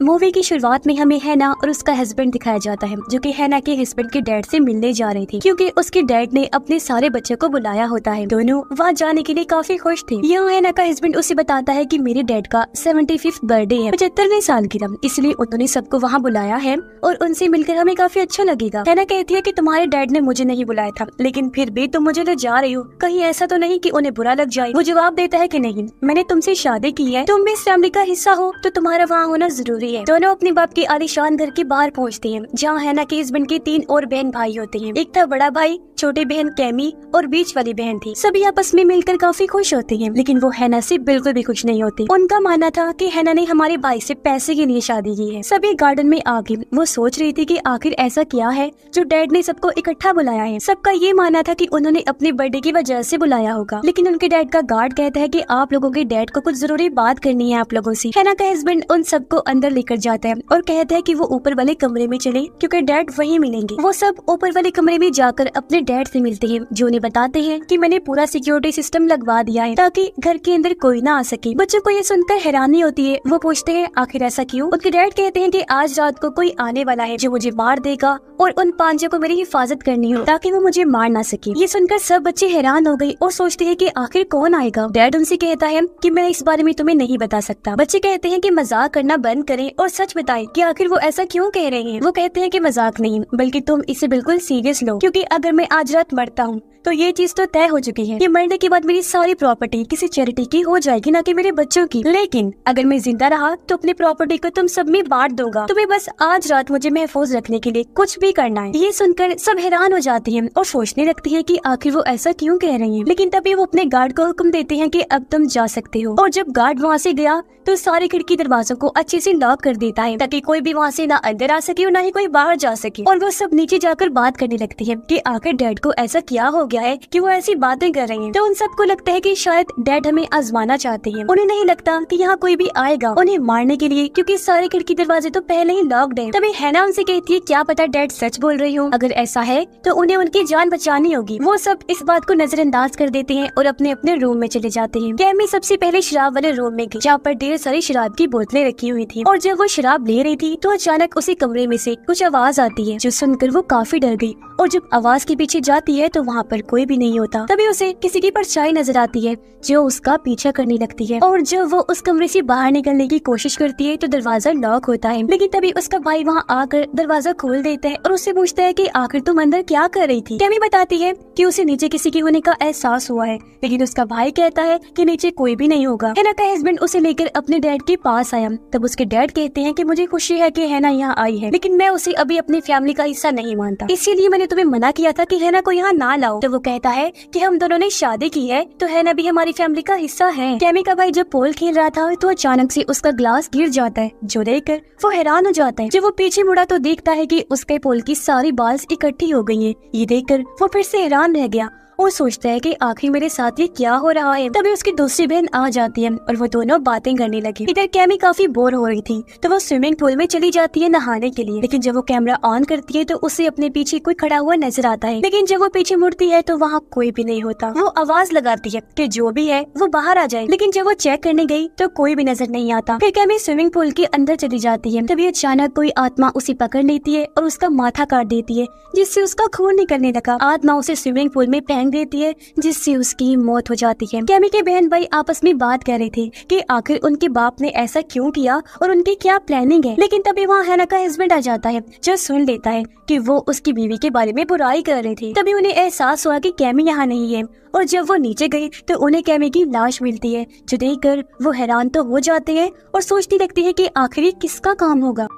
Movie की शुरुआत में हमें हैना और उसका हस्बैंड दिखाया जाता है, जो कि हैना के हस्बैंड के डैड से मिलने जा रही थी, क्योंकि उसके डैड ने अपने सारे बच्चों को बुलाया होता है। दोनों वहाँ जाने के लिए काफी खुश थे। यहाँ हैना का हस्बैंड उसे बताता है कि मेरे डैड का 75th बर्थडे है, 75वें साल की तरह, इसलिए उन्होंने सबको वहाँ बुलाया है और उनसे मिलकर हमें काफी अच्छा लगेगा। हैना कहती है कि तुम्हारे डैड ने मुझे नहीं बुलाया था, लेकिन फिर भी तुम मुझे ले जा रही हो, कहीं ऐसा तो नहीं कि उन्हें बुरा लग जाए। वो जवाब देता है कि नहीं, मैंने तुमसे शादी की है, तुम भी इस फैमिली का हिस्सा हो, तो तुम्हारा वहाँ होना जरूरी है। दोनों अपने बाप के आलीशान घर के बाहर पहुँचते हैं, जहाँ हैना के हस्बैंड के 3 और बहन भाई होते हैं। एक था बड़ा भाई, छोटी बहन कैमी और बीच वाली बहन थी। सभी आपस में मिलकर काफी खुश होते हैं, लेकिन वो हैना से बिल्कुल भी खुश नहीं होते। उनका मानना था कि हैना ने हमारे भाई से पैसे के लिए शादी की है। सभी गार्डन में आके वो सोच रही थी कि आखिर ऐसा क्या है जो डैड ने सबको इकट्ठा बुलाया है। सबका ये मानना था कि उन्होंने अपने बर्थडे की वजह से बुलाया होगा, लेकिन उनके डैड का गार्ड कहता है कि आप लोगों के डैड को कुछ जरूरी बात करनी है आप लोगों से। हैना का हस्बैंड उन सबको अंदर लेकर जाता है और कहता है कि वो ऊपर वाले कमरे में चले, क्योंकि डैड वहीं मिलेंगे। वो सब ऊपर वाले कमरे में जाकर अपने डैड से मिलते हैं, जो उन्हें बताते हैं कि मैंने पूरा सिक्योरिटी सिस्टम लगवा दिया है ताकि घर के अंदर कोई ना आ सके। बच्चों को ये सुनकर हैरानी होती है। वो पूछते हैं आखिर ऐसा क्यों। उनके डैड कहते हैं कि आज रात को कोई आने वाला है जो मुझे मार देगा और उन पांचों को मेरी हिफाजत करनी हो ताकि वो मुझे मार ना सके। ये सुनकर सब बच्चे हैरान हो गए और सोचते हैं कि आखिर कौन आएगा। डैड उनसे कहता है कि मैं इस बारे में तुम्हें नहीं बता सकता। बच्चे कहते हैं कि मजाक करना बंद करें और सच बताएं कि आखिर वो ऐसा क्यों कह रहे हैं। वो कहते हैं कि मजाक नहीं, बल्कि तुम इसे बिल्कुल सीरियस लो, क्योंकि अगर मैं आज रात मरता हूँ तो ये चीज तो तय हो चुकी है कि मरने के बाद मेरी सारी प्रॉपर्टी किसी चैरिटी की हो जाएगी, ना कि मेरे बच्चों की। लेकिन अगर मैं जिंदा रहा तो अपनी प्रॉपर्टी को तुम सब में बांट दूंगा। तुम्हें बस आज रात मुझे महफूज रखने के लिए कुछ भी करना है। ये सुनकर सब हैरान हो जाती हैं और सोचने लगती है कि आखिर वो ऐसा क्यों कह रही हैं। लेकिन तभी वो अपने गार्ड को हुक्म देते हैं कि अब तुम जा सकते हो। और जब गार्ड वहाँ से गया तो सारे खिड़की दरवाजों को अच्छे से लॉक कर देता है ताकि कोई भी वहाँ से ना अंदर आ सके और ना ही कोई बाहर जा सके। और वो सब नीचे जाकर बात करने लगती है कि आखिर डैड को ऐसा क्या हो गया है कि वो ऐसी बातें कर रही हैं। तो उन सबको लगता है कि शायद डैड हमें आजमाना चाहते हैं। उन्हें नहीं लगता कि यहाँ कोई भी आएगा उन्हें मारने के लिए, क्योंकि सारे खिड़की दरवाजे तो पहले ही लॉक्ड हैं। तभी हैना उनसे कहती है क्या पता डैड सच बोल रही हो, अगर ऐसा है तो उन्हें उनकी जान बचानी होगी। वो सब इस बात को नजरअंदाज कर देते हैं और अपने अपने रूम में चले जाते हैं। कैमी सबसे पहले शराब वाले रूम में गई, जहाँ पर ढेर सारी शराब की बोतलें रखी हुई थी। और जब वो शराब ले रही थी तो अचानक उसी कमरे में से कुछ आवाज आती है, जो सुनकर वो काफी डर गई। और जब आवाज के पीछे जाती है तो वहाँ पर कोई भी नहीं होता। तभी उसे किसी की परछाई नजर आती है जो उसका पीछा करने लगती है। और जब वो उस कमरे से बाहर निकलने की कोशिश करती है तो दरवाजा लॉक होता है। लेकिन तभी उसका भाई वहाँ आकर दरवाजा खोल देता है और उससे पूछता है कि आखिर तुम अंदर क्या कर रही थी। कैमी बताती है कि उसे नीचे किसी के होने का एहसास हुआ है, लेकिन उसका भाई कहता है कि नीचे कोई भी नहीं होगा। हैना का हस्बैंड उसे लेकर अपने डैड के पास आया। तब उसके डैड कहते हैं कि मुझे खुशी है कि हैना यहाँ आई है, लेकिन मैं उसे अभी अपनी फैमिली का हिस्सा नहीं मानता, इसीलिए मैंने तुम्हें मना किया था कि हैना को यहाँ ना लाओ। तो वो कहता है कि हम दोनों ने शादी की है तो हैना भी हमारी फैमिली का हिस्सा है। कैमी का भाई जब पोल खेल रहा था तो अचानक से उसका ग्लास गिर जाता है, जो देखकर वो हैरान हो जाता है। जब वो पीछे मुड़ा तो देखता है कि उसके पोल की सारी बाल्स इकट्ठी हो गई हैं। ये देखकर वो फिर से हैरान रह गया और सोचता है कि आखिर मेरे साथ ये क्या हो रहा है। तभी उसकी दूसरी बहन आ जाती है और वो दोनों बातें करने लगी। इधर कैमी काफी बोर हो रही थी तो वो स्विमिंग पूल में चली जाती है नहाने के लिए, लेकिन जब वो कैमरा ऑन करती है तो उसे अपने पीछे कोई खड़ा हुआ नजर आता है। लेकिन जब वो पीछे मुड़ती है तो वहाँ कोई भी नहीं होता। वो आवाज लगाती है कि जो भी है वो बाहर आ जाए, लेकिन जब वो चेक करने गई तो कोई भी नजर नहीं आता। फिर कैमी स्विमिंग पूल के अंदर चली जाती है। तभी अचानक कोई आत्मा उसे पकड़ लेती है और उसका माथा काट देती है, जिससे उसका खून निकलने लगा। आत्मा उसे स्विमिंग पूल में फेंक देती है, जिससे उसकी मौत हो जाती है। कैमी के बहन भाई आपस में बात कर रहे थे कि आखिर उनके बाप ने ऐसा क्यों किया और उनकी क्या प्लानिंग है। लेकिन तभी वहाँ हैना का हस्बैंड आ जाता है, जो सुन लेता है कि वो उसकी बीवी के बारे में बुराई कर रहे थे। तभी उन्हें एहसास हुआ कि कैमी यहाँ नहीं है। और जब वो नीचे गई तो उन्हें कैमी की लाश मिलती है, जो देखकर वो हैरान तो हो जाते हैं और सोचने लगती है कि आखिर ये किसका काम होगा।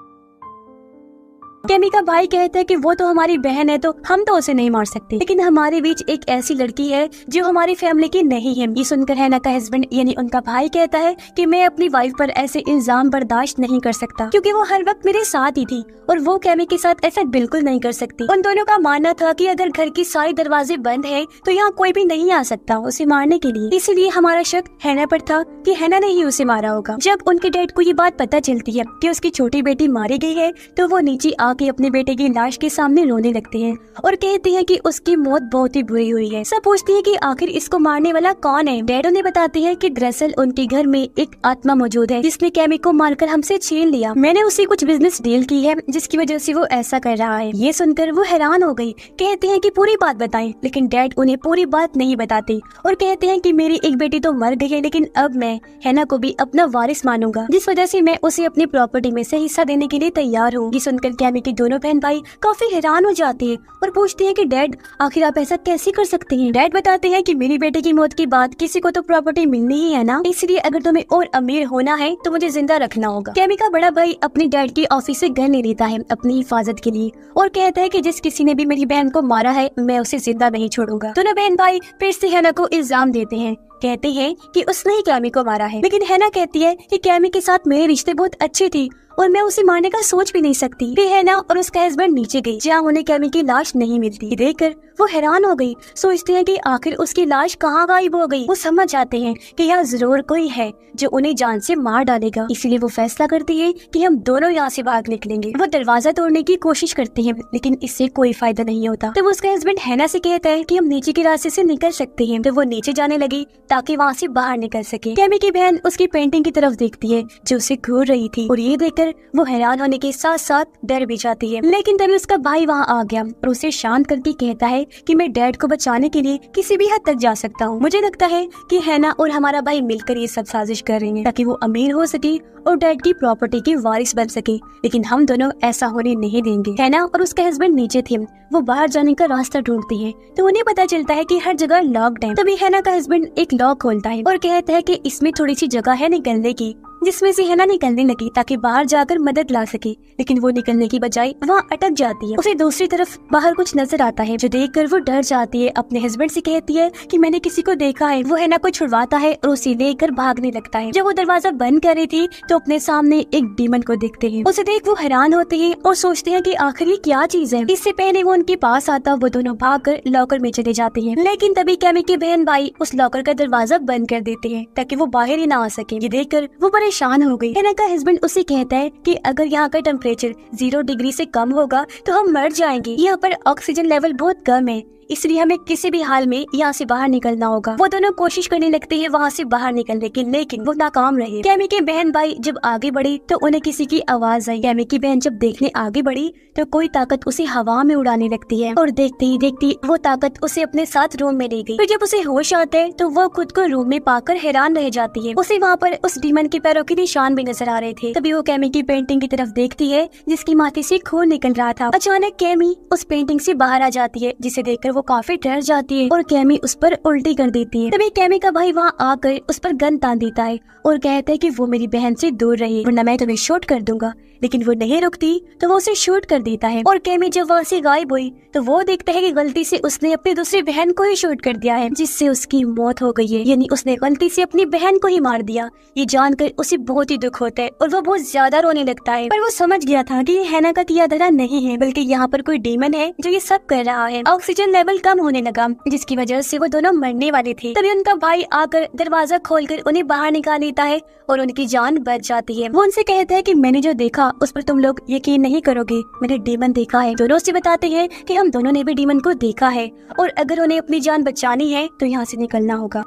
कैमी का भाई कहता है कि वो तो हमारी बहन है तो हम तो उसे नहीं मार सकते, लेकिन हमारे बीच एक ऐसी लड़की है जो हमारी फैमिली की नहीं है। ये सुनकर हैना का हस्बैंड यानी उनका भाई कहता है कि मैं अपनी वाइफ पर ऐसे इल्जाम बर्दाश्त नहीं कर सकता, क्योंकि वो हर वक्त मेरे साथ ही थी और वो कैमी के साथ ऐसा बिल्कुल नहीं कर सकती। उन दोनों का मानना था कि अगर घर की सारी दरवाजे बंद है तो यहाँ कोई भी नहीं आ सकता उसे मारने के लिए, इसीलिए हमारा शक हैना पर था कि हैना ने ही उसे मारा होगा। जब उनके डैड को ये बात पता चलती है कि उसकी छोटी बेटी मारी गई है तो वो नीचे आके अपने बेटे की लाश के सामने रोने लगते हैं और कहते हैं कि उसकी मौत बहुत ही बुरी हुई है। सब पूछते हैं कि आखिर इसको मारने वाला कौन है। डैड उन्हें बताते हैं कि दरअसल उनके घर में एक आत्मा मौजूद है जिसने कैमी को मारकर हमसे छीन लिया। मैंने उसे कुछ बिजनेस डील की है जिसकी वजह से वो ऐसा कर रहा है। ये सुनकर वो हैरान हो गई। कहते हैं कि पूरी बात बताएं, लेकिन डैड उन्हें पूरी बात नहीं बताते और कहते हैं कि मेरी एक बेटी तो मर गई है, लेकिन अब मैं हैना को भी अपना वारिस मानूंगा, जिस वजह से मैं उसे अपनी प्रॉपर्टी में से हिस्सा देने के लिए तैयार हूँ। ये सुनकर कैमी के दोनों बहन भाई काफी हैरान हो जाते हैं और पूछते हैं कि डैड आखिर आप ऐसा कैसे कर सकते हैं। डैड बताते हैं कि मेरी बेटे की मौत के बाद किसी को तो प्रॉपर्टी मिलनी ही है ना, इसलिए अगर तुम्हें और अमीर होना है तो मुझे जिंदा रखना होगा। कैमी का बड़ा भाई अपनी डैड की ऑफिस से गन ले लेता है अपनी हिफाजत के लिए और कहता है कि जिस किसी ने भी मेरी बहन को मारा है मैं उसे जिंदा नहीं छोड़ूंगा। दोनों बहन भाई फिर से हैना को इल्जाम देते हैं, कहते हैं कि उसने ही कैमी को मारा है, लेकिन हैना कहती है कि कैमी के साथ मेरे रिश्ते बहुत अच्छे थे और मैं उसे मारने का सोच भी नहीं सकती। फिर हैना और उसका हस्बैंड नीचे गई जहाँ उन्हें कैमी की लाश नहीं मिलती। देखकर वो हैरान हो गई, सोचते हैं कि आखिर उसकी लाश कहाँ गायब हो गई। वो समझ जाते हैं कि यहाँ जरूर कोई है जो उन्हें जान से मार डालेगा, इसीलिए वो फैसला करती है कि हम दोनों यहाँ से भाग निकलेंगे। वो दरवाजा तोड़ने की कोशिश करते हैं, लेकिन इससे कोई फायदा नहीं होता। तो उसका हस्बैंड हैना से कहता है कि हम नीचे के रास्ते से निकल सकते हैं। तो वो नीचे जाने लगी ताकि वहाँ से बाहर निकल सके। कैमी की बहन उसकी पेंटिंग की तरफ देखती है जो उसे घूर रही थी और ये देखकर वो हैरान होने के साथ साथ डर भी जाती है। लेकिन तभी उसका भाई वहाँ आ गया और उसे शांत करके कहता है कि मैं डैड को बचाने के लिए किसी भी हद तक जा सकता हूँ। मुझे लगता है कि हैना और हमारा भाई मिलकर ये सब साजिश कर रहे हैं ताकि वो अमीर हो सके और डैड की प्रॉपर्टी की वारिस बन सके, लेकिन हम दोनों ऐसा होने नहीं देंगे। हैना और उसका हस्बैंड नीचे थे, वो बाहर जाने का रास्ता ढूंढती है तो उन्हें पता चलता है कि हर जगह लॉक्ड है। तभी हैना का हस्बैंड एक लॉक खोलता है और कहता है कि इसमें थोड़ी सी जगह है निकलने की, जिसमें से हैना निकलने लगी ताकि बाहर जाकर मदद ला सके, लेकिन वो निकलने की बजाय वहाँ अटक जाती है। उसे दूसरी तरफ बाहर कुछ नजर आता है जो देखकर वो डर जाती है। अपने हस्बैंड से कहती है कि मैंने किसी को देखा है। वो हैना को छुड़वाता है और उसे लेकर भागने लगता है। जब वो दरवाजा बंद कर रही थी तो अपने सामने एक डीमन को देखते हैं। उसे देख वो हैरान होते हैं और सोचते हैं कि आखिर ये क्या चीज है। इससे पहले वो उनके पास आता वो दोनों भागकर लॉकर में चले जाते हैं, लेकिन तभी कैमी के बहन भाई उस लॉकर का दरवाजा बंद कर देते हैं ताकि वो बाहर ही ना आ सके। ये देखकर वो परेशान हो गई। हैना का हस्बैंड उसे कहता है कि अगर यहाँ का टेम्परेचर 0 डिग्री से कम होगा तो हम मर जाएंगे। यहाँ पर ऑक्सीजन लेवल बहुत कम है, इसलिए हमें किसी भी हाल में यहाँ से बाहर निकलना होगा। वो दोनों कोशिश करने लगते हैं वहाँ से बाहर निकलने की, लेकिन वो नाकाम रहे। कैमी के बहन भाई जब आगे बढ़े तो उन्हें किसी की आवाज आई। कैमी की बहन जब देखने आगे बढ़ी तो कोई ताकत उसे हवा में उड़ाने लगती है और देखते ही देखती वो ताकत उसे अपने साथ रूम में ले गई। फिर जब उसे होश आता है तो वो खुद को रूम में पाकर हैरान रह जाती है। उसे वहाँ पर उस डीमन के पैरों के निशान भी नजर आ रहे थे। तभी वो कैमी की पेंटिंग की तरफ देखती है जिसकी माथे से खून निकल रहा था। अचानक कैमी उस पेंटिंग से बाहर आ जाती है, जिसे देखकर वो काफी डर जाती है और कैमी उस पर उल्टी कर देती है। तभी कैमी का भाई वहाँ आकर उस पर गन तान देता है और कहता है कि वो मेरी बहन से दूर रहे वरना मैं तुम्हें शूट कर दूंगा, लेकिन वो नहीं रुकती तो वो उसे शूट कर देता है। और कैमी जब वहाँ से गायब हुई तो वो देखता है कि गलती से उसने अपनी दूसरी बहन को ही शूट कर दिया है, जिससे उसकी मौत हो गई है, यानी उसने गलती से अपनी बहन को ही मार दिया। ये जानकर उसे बहुत ही दुख होता है और वो बहुत ज्यादा रोने लगता है। पर वो समझ गया था कि ये हैना का किया धरा नहीं है, बल्कि यहाँ पर कोई डीमन है जो ये सब कर रहा है। ऑक्सीजन लेवल कम होने लगा जिसकी वजह से वो दोनों मरने वाले थे। तभी उनका भाई आकर दरवाजा खोलकर उन्हें बाहर निकाल लेता है और उनकी जान बच जाती है। वो उनसे कहता है कि मैंने जो देखा उस पर तुम लोग यकीन नहीं करोगे, मैंने डीमन देखा है। दोनों से बताते हैं कि हम दोनों ने भी डीमन को देखा है और अगर उन्हें अपनी जान बचानी है तो यहाँ से निकलना होगा।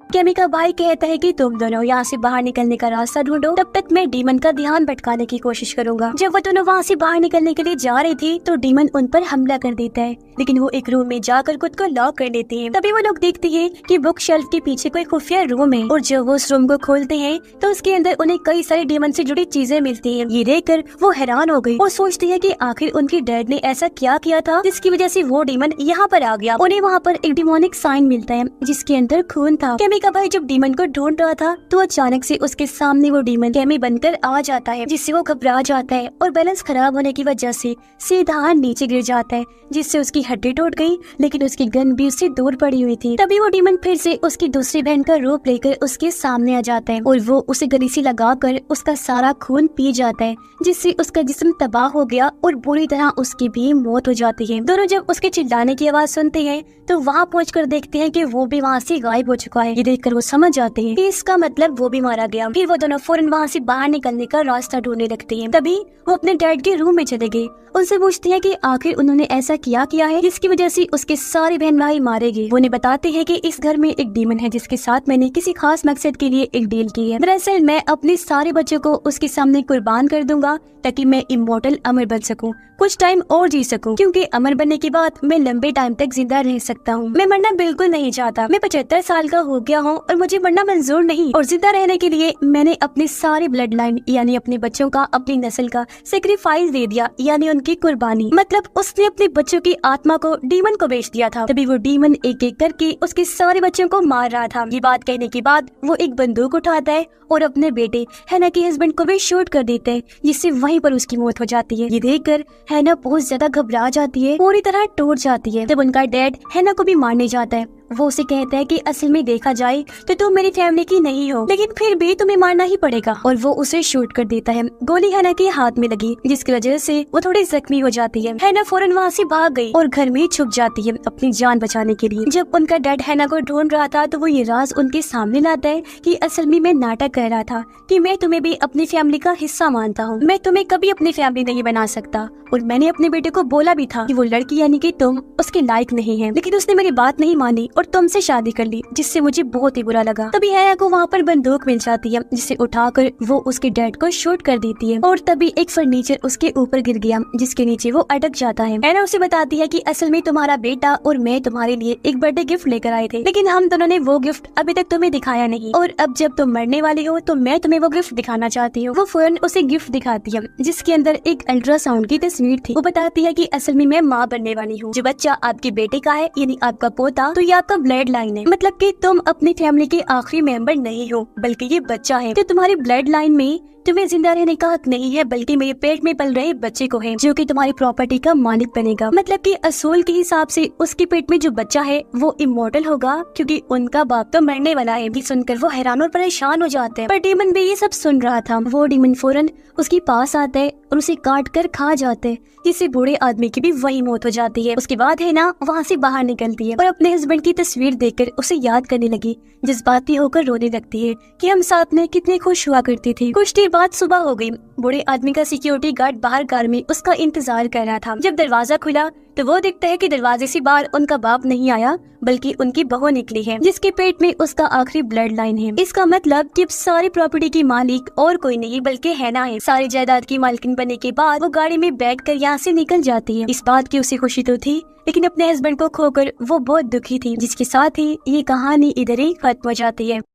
कैमी का भाई कहता है कि तुम दोनों यहाँ से बाहर निकलने का रास्ता ढूंढो, तब तक मैं डीमन का ध्यान भटकाने की कोशिश करूंगा। जब वो दोनों वहाँ से बाहर निकलने के लिए जा रही थी तो डीमन उन पर हमला कर देता है, लेकिन वो एक रूम में जाकर खुद को लॉक कर लेते हैं। तभी वो लोग देखते हैं कि बुक शेल्फ के पीछे कोई खुफिया रूम है और जब वो उस रूम को खोलते हैं तो उसके अंदर उन्हें कई सारी डीमन से जुड़ी चीजें मिलती है। ये देखकर वो हैरान हो गई और सोचती है कि आखिर उनके डैड ने ऐसा क्या किया था जिसकी वजह से वो डीमन यहाँ पर आ गया। उन्हें वहाँ पर एक डिमोनिक साइन मिलता है जिसके अंदर खून था। कैमी का भाई जब डीमन को ढूंढ रहा था तो अचानक से उसके सामने वो डीमन कैमी बनकर आ जाता है, जिससे वो घबरा जाता है और बैलेंस खराब होने की वजह से सीधा नीचे गिर जाता है, जिससे उसकी हड्डी टूट गई, लेकिन उसकी गन भी उससे दूर पड़ी हुई थी। तभी वो डीमन फिर से उसकी दूसरी बहन का रूप लेकर उसके सामने आ जाता है और वो उसे गलीसी लगाकर उसका सारा खून पी जाता है, जिससे उसका जिस्म तबाह हो गया और बुरी तरह उसकी भी मौत हो जाती है। दोनों जब उसके चिल्लाने की आवाज सुनते हैं तो वहाँ पहुंचकर देखते हैं कि वो भी वहाँ से गायब हो चुका है। ये देखकर वो समझ जाते हैं कि इसका मतलब वो भी मारा गया। फिर वो दोनों फौरन वहाँ से बाहर निकलने का रास्ता ढूंढने लगते हैं। तभी वो अपने डैड के रूम में चले गए। उनसे पूछते हैं कि आखिर उन्होंने ऐसा किया है जिसकी वजह से उसके सारे बहन भाई मारे गए। वो उन्हें बताते हैं कि इस घर में एक डीमन है जिसके साथ मैंने किसी खास मकसद के लिए एक डील की है। दरअसल मैं अपने सारे बच्चों को उसके सामने कुर्बान कर दूंगा ताकि मैं इमोर्टल अमर बन सकूं, कुछ टाइम और जी सकूं, क्योंकि अमर बनने के बाद मैं लंबे टाइम तक जिंदा रह सकता हूं। मैं मरना बिल्कुल नहीं चाहता। मैं 75 साल का हो गया हूं और मुझे मरना मंजूर नहीं। और जिंदा रहने के लिए मैंने अपनी सारी ब्लड लाइन यानी अपने बच्चों का, अपनी नस्ल का सेक्रीफाइस दे दिया, यानी उनकी कुर्बानी। मतलब उसने अपने बच्चों की आत्मा को डीमन को बेच दिया था। तभी वो डीमन एक एक करके उसके सारे बच्चों को मार रहा था। ये बात कहने के बाद वो एक बंदूक उठाता है और अपने बेटे हैना के हस्बैंड को भी शूट कर देते हैं, जिससे वहीं पर उसकी मौत हो जाती है। ये देखकर हैना बहुत ज्यादा घबरा जाती है, पूरी तरह टूट जाती है। तब उनका डैड हैना को भी मारने जाता है। वो उसे कहता है कि असल में देखा जाए तो तुम मेरी फैमिली की नहीं हो, लेकिन फिर भी तुम्हें मारना ही पड़ेगा। और वो उसे शूट कर देता है। गोली हैना के हाथ में लगी, जिसकी वजह से वो थोड़ी जख्मी हो जाती है। हैना फौरन वहाँ से भाग गई और घर में छुप जाती है अपनी जान बचाने के लिए। जब उनका डैड हैना को ढूंढ रहा था तो वो ये राज उनके सामने लाता है कि असल में मैं नाटक कर रहा था कि मैं तुम्हें भी अपनी फैमिली का हिस्सा मानता हूँ। मैं तुम्हें कभी अपनी फैमिली नहीं बना सकता और मैंने अपने बेटे को बोला भी था कि वो लड़की यानी कि तुम उसके लायक नहीं है, लेकिन उसने मेरी बात नहीं मानी और तुमसे शादी कर ली, जिससे मुझे बहुत ही बुरा लगा। तभी हैना को वहाँ पर बंदूक मिल जाती है, जिसे उठाकर वो उसके डैड को शूट कर देती है। और तभी एक फर्नीचर उसके ऊपर गिर गया, जिसके नीचे वो अटक जाता है। हैना उसे बताती है कि असल में तुम्हारा बेटा और मैं तुम्हारे लिए एक बर्थडे गिफ्ट लेकर आए थे, लेकिन हम दोनों ने वो गिफ्ट अभी तक तुम्हें दिखाया नहीं, और अब जब तुम मरने वाली हो तो मैं तुम्हें वो गिफ्ट दिखाना चाहती हूँ। वो फौरन उसे गिफ्ट दिखाती है, जिसके अंदर एक अल्ट्रासाउंड की तस्वीर थी। वो बताती है कि असल में मैं माँ बनने वाली हूँ। जो बच्चा आपके बेटे का है यानी आपका पोता, तो ये आपका ब्लड लाइन है। मतलब कि तुम अपनी फैमिली के आखिरी मेंबर नहीं हो, बल्कि ये बच्चा है। तो तुम्हारी ब्लड लाइन में तुम्हें जिंदा रहने का हक नहीं है, बल्कि मेरे पेट में पल रहे बच्चे को है, जो कि तुम्हारी प्रॉपर्टी का मालिक बनेगा। मतलब कि असूल के हिसाब से उसके पेट में जो बच्चा है वो इमोर्टल होगा, क्योंकि उनका बाप तो मरने वाला है। ये सुनकर वो हैरान और परेशान हो जाते हैं। पर डीमन भी ये सब सुन रहा था। वो डीमन फौरन उसके पास आता है और उसे काट कर खा जाते हैं, जिससे बूढ़े आदमी की भी वही मौत हो जाती है। उसके बाद है ना वहाँ से बाहर निकलती है और अपने हस्बैंड की तस्वीर देखकर उसे याद करने लगी, जज्बाती होकर रोने लगती है कि हम साथ में कितने खुश हुआ करती थी। कुछ देर बाद सुबह हो गई। बूढ़े आदमी का सिक्योरिटी गार्ड बाहर कार में उसका इंतजार कर रहा था। जब दरवाजा खुला तो वो देखता है कि दरवाजे से बाहर उनका बाप नहीं आया, बल्कि उनकी बहू निकली है, जिसके पेट में उसका आखिरी ब्लड लाइन है। इसका मतलब कि सारी प्रॉपर्टी की मालिक और कोई नहीं बल्कि हैना है। सारी जायदाद की मालकिन बनने के बाद वो गाड़ी में बैठकर यहाँ से निकल जाती है। इस बात की उसे खुशी तो थी, लेकिन अपने हस्बैंड को खोकर वो बहुत दुखी थी, जिसके साथ ही ये कहानी इधर ही खत्म हो जाती है।